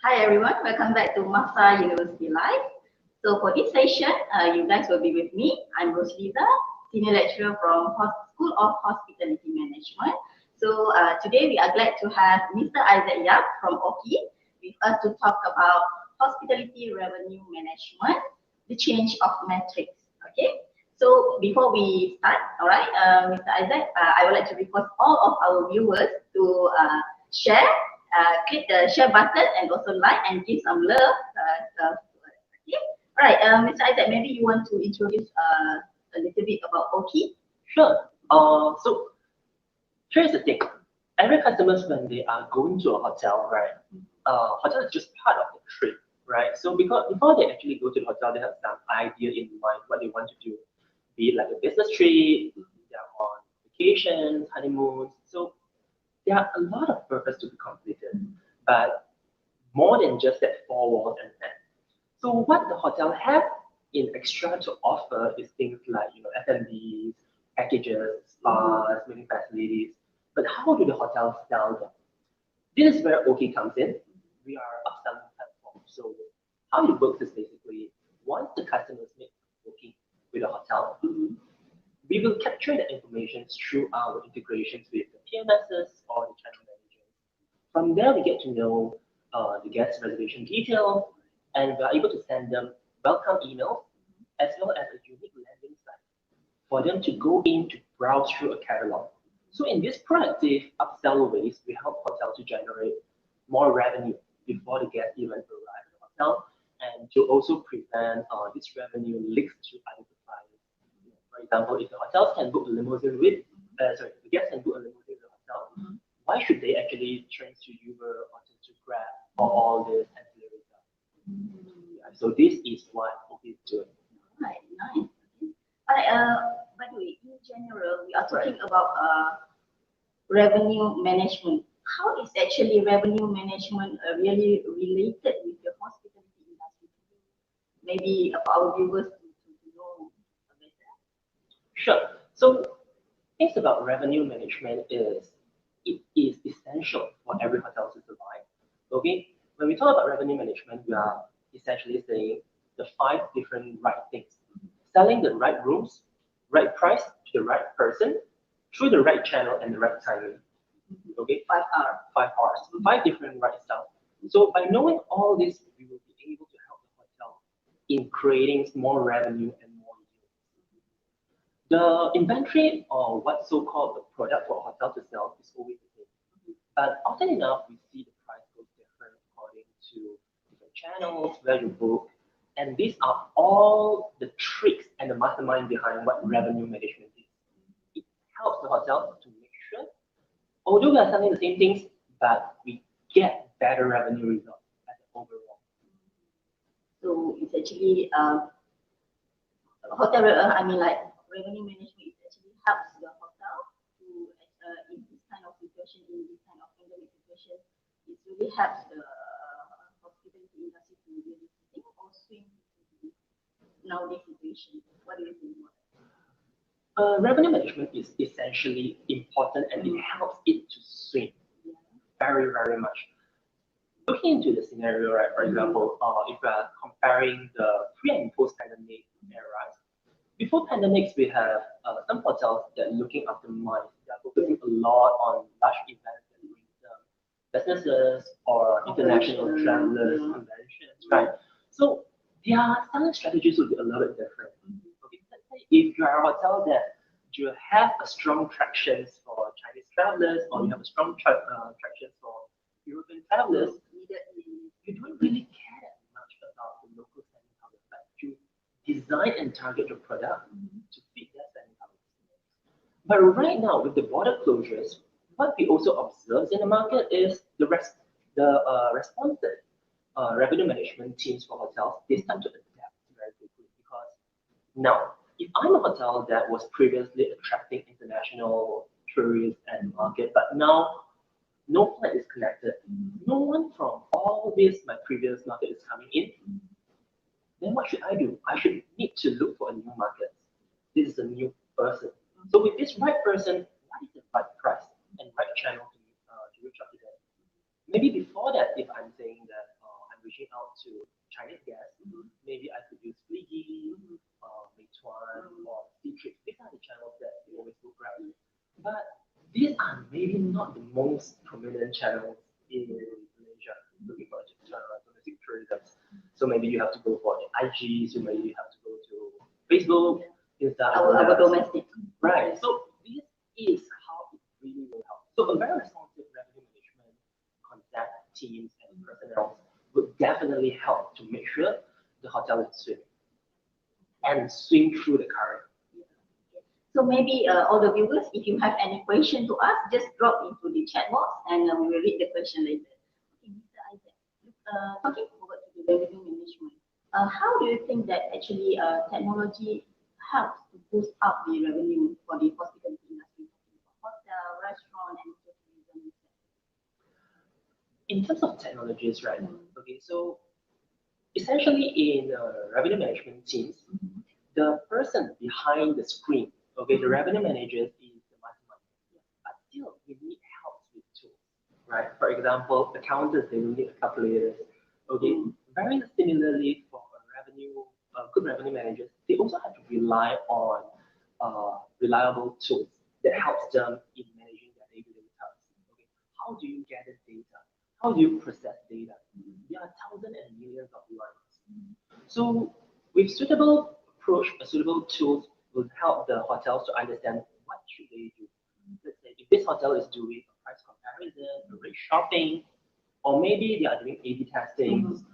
Hi everyone, welcome back to Masa University Live. So for this session, you guys will be with me. I'm Rosliza, Senior Lecturer from School of Hospitality Management. So today we are glad to have Mr. Isaac Yap from OKI with us to talk about hospitality revenue management, the change of metrics. Okay. So before we start, all right, Mr. Isaac, I would like to request all of our viewers to share click the share button and also like and give some love. Okay. All right, Mr. Isaac, maybe you want to introduce a little bit about Oki. Sure. So here's the thing. Every customers when they are going to a hotel, right? Hotel is just part of the trip, right? So because before they actually go to the hotel, they have some idea in mind what they want to do. Be it like a business trip, they're on vacations, honeymoons. So there are a lot of purpose to be completed, but more than just that four walls and that. So what the hotel have in extra to offer is things like F&Bs, packages, spas, meeting facilities. But how do the hotels sell them? This is where OK comes in. We are a upselling platform. So how it works is basically once the customers make booking with a hotel, we will capture the information through our integrations with the PMSs or the channel managers. From there, we get to know the guest reservation details, and we're able to send them welcome emails as well as a unique landing site for them to go in to browse through a catalog. So in this proactive upsell ways, we help hotels to generate more revenue before the guests even arrive at the hotel, and to also prevent this revenue leaks to other suppliers. For example, if the hotels can book a limousine with, the guests can book a limousine with the hotel, why should they actually turn to Uber or to Grab for all this ancillary stuff? Yeah, so this is what Oki is doing. Right, nice. Okay. By the way, in general, we are talking about revenue management. How is actually revenue management really related with the hospitality industry? Maybe for our viewers to know better. Sure. So things about revenue management is it is essential for every hotel to survive. Okay, when we talk about revenue management, we are essentially saying the five different right things: selling the right rooms, right price to the right person, through the right channel and the right timing. Okay, 5 hours. 5 hours, five different right stuff. So by knowing all this, we will be able to help the hotel in creating more revenue and more yield. The inventory or what so-called the product for a hotel to sell is always the same. But often enough, we see the price goes different according to different channels, where you book. And these are all the tricks and the mastermind behind what revenue management is. It helps the hotel to make sure, although we are selling the same things, but we get better revenue results as an overall. So it's actually hotel. I mean, like revenue management is actually helps the hotel to in this kind of situation, in this kind of pandemic situation, it really helps the hospitality industry to really think or swim nowadays situation. What do you think about Revenue management is essentially important and it helps it to swing that? very, very much. Looking into the scenario, right, for example, if we are comparing the pre and post pandemic eras, before pandemics, we have some hotels that are looking after money. They are focusing a lot on large events that bring businesses or international travelers, conventions, right? So their selling strategies will be a little bit different. Okay, let's say if you are a hotel that you have a strong tractions for Chinese travelers or you have a strong tractions for European travelers, you don't really care that much about the local spending habits, but you design and target your product to fit their spending habits. But right now, with the border closures, what we also observe in the market is the responsive revenue management teams for hotels, they start to adapt very quickly because now, if I'm a hotel that was previously attracting international tourists and market, but now no flight is connected, no one from all this my previous market is coming in, then what should I do? I should need to look for a new market. This is a new person. So with this right person, what is the right price and right channel to reach out to them? Maybe before that, if I'm saying that reaching out to Chinese guests, maybe I could use Fliggy, Meituan, or Ctrip. These are the channels that they always book, right? But these are maybe not the most prominent channels in Malaysia looking for domestic tourism. So maybe you have to go for the IG, so maybe you have to go to Facebook, Instagram. Our domestic. Right. So this is how it really will help. So a very responsive revenue management concept, teams, and personnel would definitely help to make sure the hotel is swimming and swim through the current. So maybe all the viewers, if you have any question to ask, just drop into the chat box and we will read the question later. Okay, Mr. Isaac, talking forward to the revenue management, how do you think that actually technology helps to boost up the revenue for the hospitality industry, hotel, restaurant, and tourism? In terms of technologies, right? Okay, so essentially in revenue management teams, the person behind the screen, okay, the revenue manager is the mastermind. But still, we need help with tools, right? For example, accountants, they will need calculators. Okay, very similarly for good revenue managers, they also have to rely on reliable tools that helps them in managing their day-to-day tasks. Okay, how do you gather data? How do you process data? There are thousands and millions of lines. So with suitable approach, suitable tools will help the hotels to understand what should they do. Let's say if this hotel is doing a price comparison, a rate shopping, or maybe they are doing A/B testing,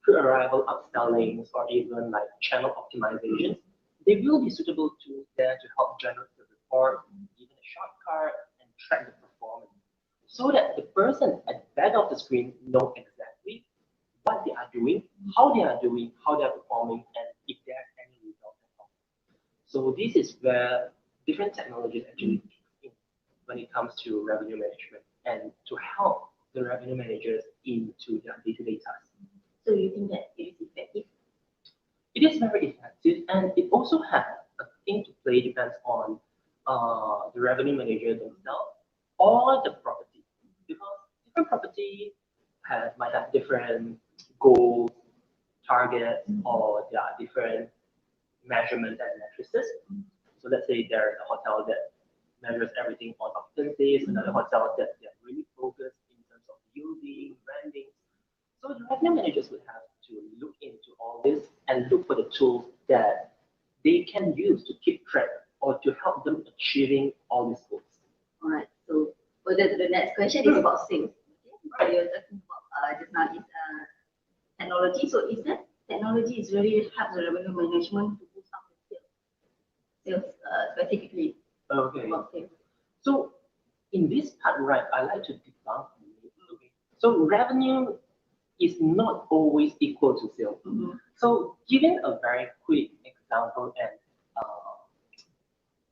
pre-arrival upsellings, or even like channel optimizations, there will be suitable tools there to help generate the report, even a shortcut, and track the performance, so that the person at the back of the screen know exactly what they are doing, how they are performing, and if there are any results at all. So this is where different technologies actually kick in when it comes to revenue management and to help the revenue managers into their day-to-day tasks. So you think that it is effective? It is very effective, and it also has a thing to play depends on the revenue manager themselves or the property, because different property might have different goals, targets, or there are different measurements and matrices. So let's say there's a hotel that measures everything on occupancies, another hotel that they're really focused in terms of yielding, branding. So the revenue managers would have to look into all this and look for the tools that they can use to keep track or to help them achieving all these goals. All right. So further to the next question is about sales. Okay. So you're talking about just now is technology. So is that technology is really helps the revenue management to boost up the sales specifically? Okay. About sales. So in this part, right, I like to debunk the myth. Okay. So revenue is not always equal to sales. So giving a very quick example and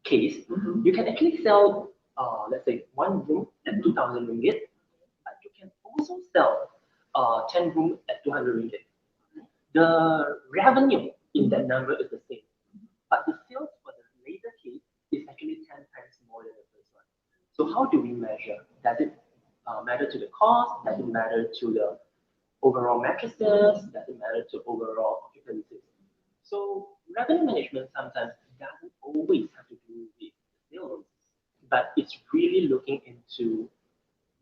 case, you can actually sell, let's say, one room at 2,000 ringgit, but you can also sell 10 rooms at 200 ringgit. The revenue in that number is the same, but the sales for the later case is actually 10 times more than the first one. So how do we measure? Does it matter to the cost? Does it matter to the overall matrices? Does it matter to overall occupancies? So revenue management sometimes doesn't always have to do with sales, but it's really looking into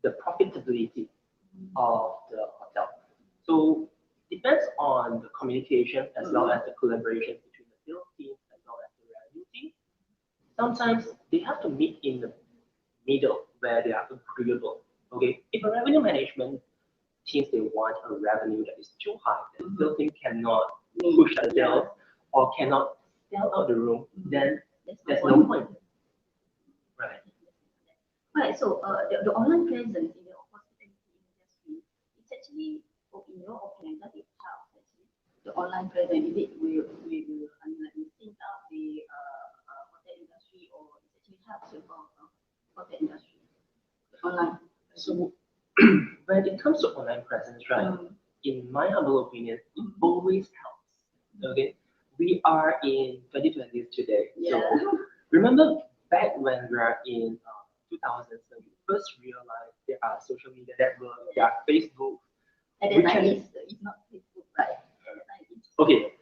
the profitability of the hotel. So it depends on the communication as well as the collaboration between the sales team as well as the revenue team. Sometimes they have to meet in the middle where they are agreeable. Okay, if a revenue management teams they want a revenue that is too high, that the sales team cannot push the sales or cannot sell out the room, then there's no point. Right. Right. So the online presence in the hospitality industry, it's actually, in your opinion, does it help actually? The online presence, is it will like sync up the hotel industry, or it actually helps the hotel industry? Online. So when it comes to online presence, right, in my humble opinion, it always helps. Okay, we are in 2020 today. Yeah. So remember back when we are in 2000s, when we first realized there are social media networks, there are Facebook. At that time, it's not Okay,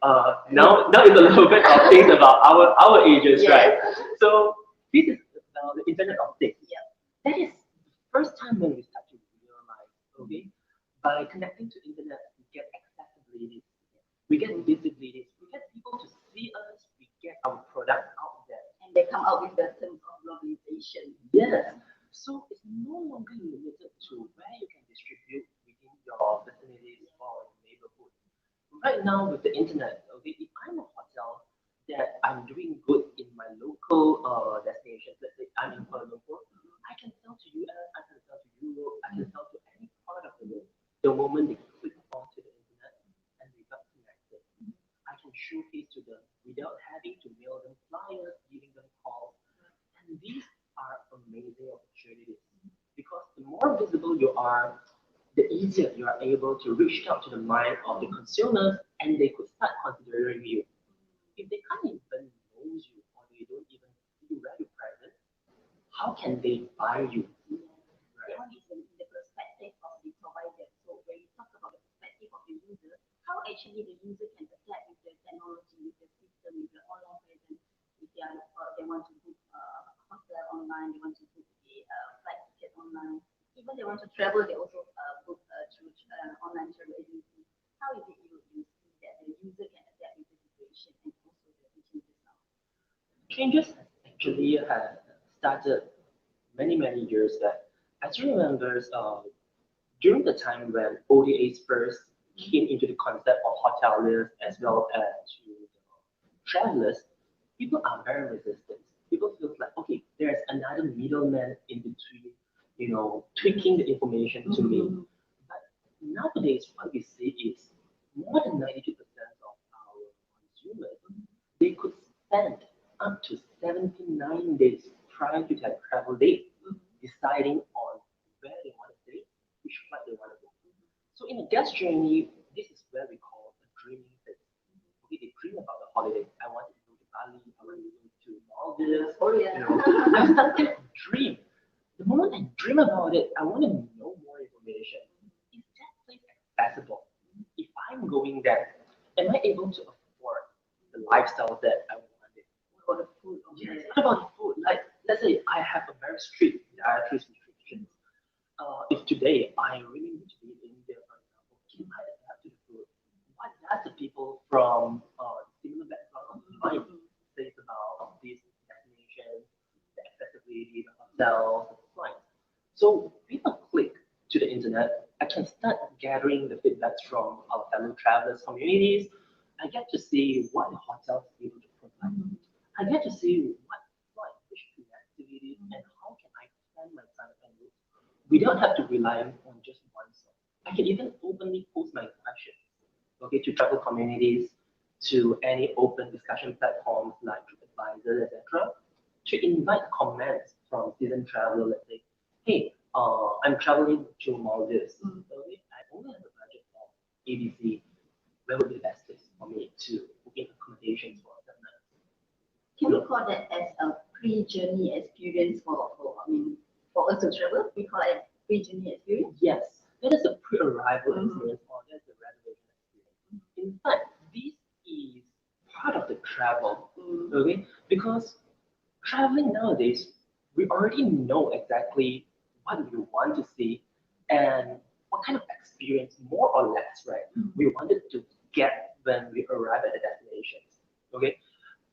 now it's a little bit of things about our ages, right? So this is the Internet of Things. Yeah. That is the first time when we start to realize, okay, by connecting to internet, we get accessibility, we get visibility, we get people to see us, we get our product out there. And they come out with the terms of globalization. Yes. So it's no longer limited to where you can distribute within your vicinities or your neighborhood. Right now with the internet, okay, if I'm a hotel that I'm doing good in my local destinations, let's say I'm in Kuala Lumpur, I can sell to US, I can sell to Europe, I can sell to any part of the world. The moment they click onto the internet and they got connected, I can showcase to them without having to mail them flyers, giving them calls. And these are amazing opportunities because the more visible you are, the easier you are able to reach out to the mind of the consumers and they could start considering you. If they can't even know you or they don't even see where you're present, how can they buy you? That one is in the perspective of the provider. So when you talk about the perspective of the user, how actually the user can adapt with the technology, with the system, with the online presence, if they want to book hotel online, they want to book a flight ticket online, even they want to travel, they also book through online travel agency. How is it you see that the user can adapt with the situation and also the changes now? Changes actually have started many years back. I still remember during the time when OTAs first came into the concept of hoteliers as well as to the travelers, people are very resistant. People feel like, okay, there's another middleman in between, tweaking the information to me. But nowadays, what we see is more than 92% of our consumers, they could spend up to 79 days prior to their travel date deciding on where they want to stay, which flight they want to go. So in a guest journey, this is where we call a dreaming phase. Okay, they dream about the holiday. I want to go to Bali, I want to go to Maldives. Oh yeah. I started to dream. The moment I dream about it, I want to know more information. Is that place accessible? If I'm going there, am I able to afford the lifestyle that I wanted? What about the food? Yes. What about the food? Like, let's say I have a very strict dietary restrictions. If today I really need to be in India, for example, can I adapt to the food? What does the people from similar background might say about these destinations, the accessibility, the hotels, the flights? So with a click to the internet, I can start gathering the feedbacks from our fellow travelers communities. I get to see what the hotels are able to provide. I get to see what flight, which activities, and how can I plan my time and route without have to rely on just one source. I can even openly post my questions, okay, to travel communities, to any open discussion platforms like TripAdvisor, etc., to invite comments from seasoned traveler. Let's say, hey, I'm traveling to Maldives. Okay, I only have a budget of ABC. Where would be the best place for me to book in accommodations for 7 nights? Can we call that as a pre-journey experience for us to travel? We call it pre-journey experience. Yes, that is a pre-arrival experience or that's a reservation experience. In fact, this is part of the travel, okay? Because traveling nowadays, we already know exactly what we want to see and what kind of experience, more or less, right? We wanted to get when we arrive at the destinations, okay?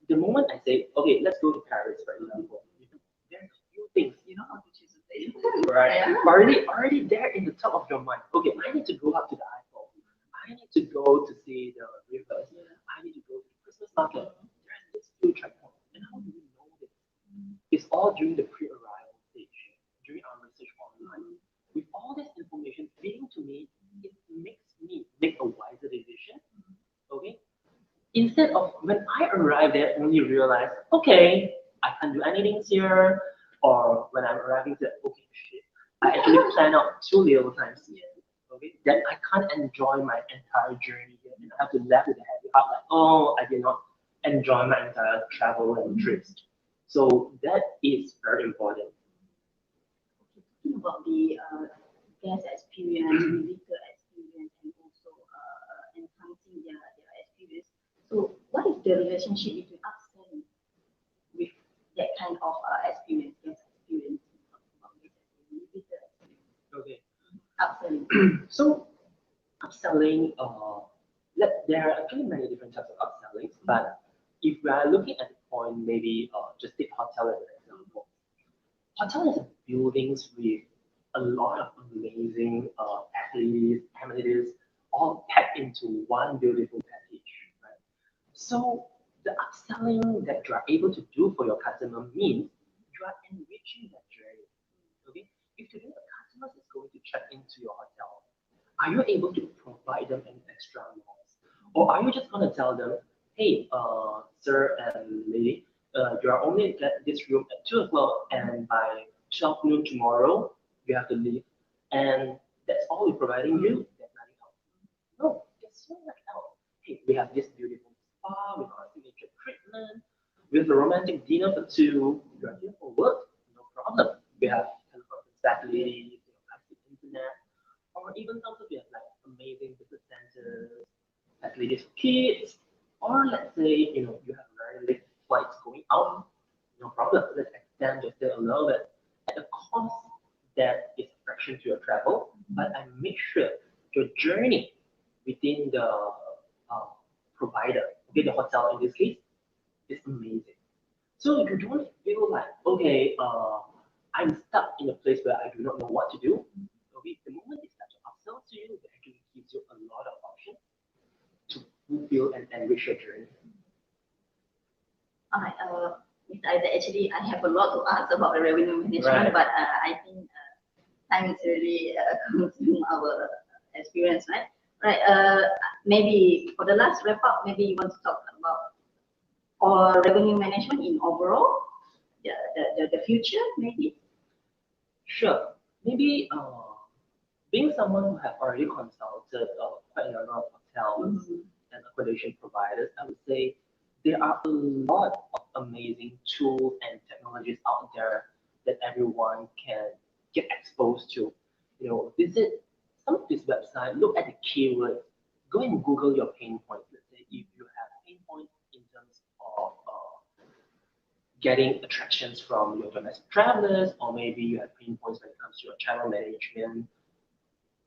The moment I say, okay, let's go to Paris, for example, there's a few things, You know how to choose a place. right? Yeah. Already there in the top of your mind. Okay, I need to go up to the Eiffel. I need to go to see the rivers. I need to go to the Christmas market. There's this few checkpoints. And how do we know this? It's all during the pre-arrival stage, during our research online. With all this information feeding to me, it makes me make a wiser decision. Okay, instead of when I arrive there only realize, okay, I can't do anything here, or when I'm arriving there, okay, shit, I actually plan out too little times here. Okay, then I can't enjoy my entire journey here, and I have to left with a heavy heart, like, oh, I did not enjoy my entire travel and trips. So that is very important. Talking about the guest experience, visitor experience, and also enhancing their experience. the relationship between us and with that kind of experience, guest experience. Okay. Upselling. So upselling, there are actually many different types of upselling, but if we are looking at the point, maybe just take hotel as an example. Hotel is buildings with a lot of amazing facilities, amenities, all packed into one beautiful package, right? So the upselling that you are able to do for your customer means you are enriching that journey. Okay, if today a customer is going to check into your hotel, are you able to provide them an extra meals? Or are you just going to tell them, hey, sir and lady, you are only get this room at 2 o'clock and by 12 noon tomorrow, you have to leave. And that's all we're providing you, there's nothing else. No, there's so much else. Hey, we have this beautiful spa with our signature treatment, with a romantic dinner for two. You are here for work, no problem. We have teleconference facilities, high-speed internet, or even sometimes we have like amazing business centers, facilities for kids, or let's say you have very late flights going out, no problem. Let's extend your stay a little bit at a cost that is a fraction to your travel, but I make sure your journey within the provider, okay, the hotel in this case, is amazing. So if you don't feel like, okay, I'm stuck in a place where I do not know what to do, okay, the moment they start to upsell to you, it actually gives you a lot of options to fulfill and enrich your journey. Alright, Mr. Isaac, actually, I have a lot to ask about the revenue management, Right. but I think time is really consuming our experience, right? Right. Maybe for the last wrap up, maybe you want to talk about or revenue management in overall, the future, maybe. Sure. Maybe being someone who have already consulted quite a number of hotels and accommodation providers, I would say there are a lot of amazing tools and technologies out there that everyone can get exposed to. Visit some of these websites, look at the keywords, go and Google your pain points. Let's say if you have pain points in terms of getting attractions from your domestic travelers, or maybe you have pain points when it comes to your travel management,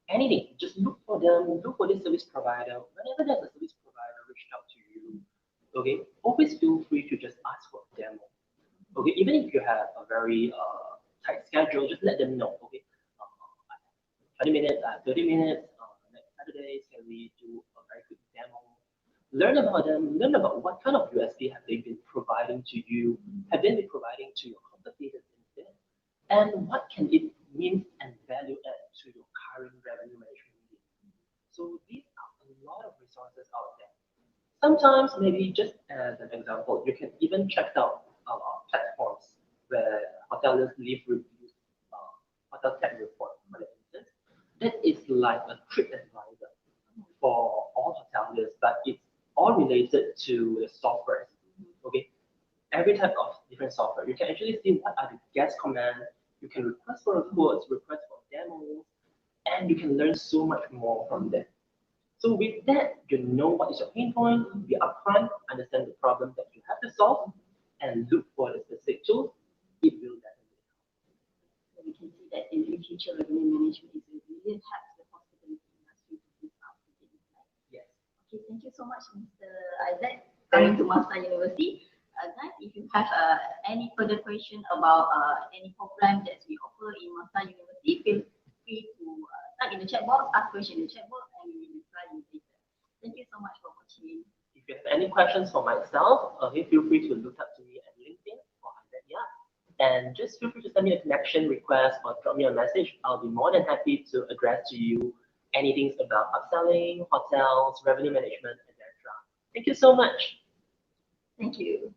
anything. Just look for them, look for this service provider. Whenever there's a service provider reached out to you, okay, always feel free to just ask for a demo. Okay, even if you have a very tight schedule, just let them know. Okay, 20 minutes, 30 minutes, next Saturday, can we do a very quick demo? Learn about them, learn about what kind of USP have they been providing to you, have they been providing to your competitors instead, and what can it mean and value add to your current revenue management needs. So these are a lot of resources out there. Sometimes, maybe just as an example, you can even check out platforms where hoteliers leave reviews, hotel tech report, for instance. That is like a trip advisor for all hoteliers, but it's all related to the software. Okay, every type of different software. You can actually see what are the guest commands. You can request for a quote, request for demos, and you can learn so much more from them. So with that, you know what is your pain point, be upfront, understand the problem that you have to solve, and look for the specific tools. It will definitely help. So we can see that in future revenue management is really helps the hospitality industry to move up again. Right? Yes. Okay, thank you so much, Mr. Isaac, coming to Masa University. Guys, if you have any further question about any program that we offer in Masa University, feel free to type in the chat box, ask question in the chat box, and we will reply you later. Thank you so much for watching. If you have any questions for myself, feel free to look up to me at LinkedIn or Isaac Yap. And just feel free to send me a connection request or drop me a message. I'll be more than happy to address to you anything about upselling, hotels, revenue management, etc. Thank you so much. Thank you.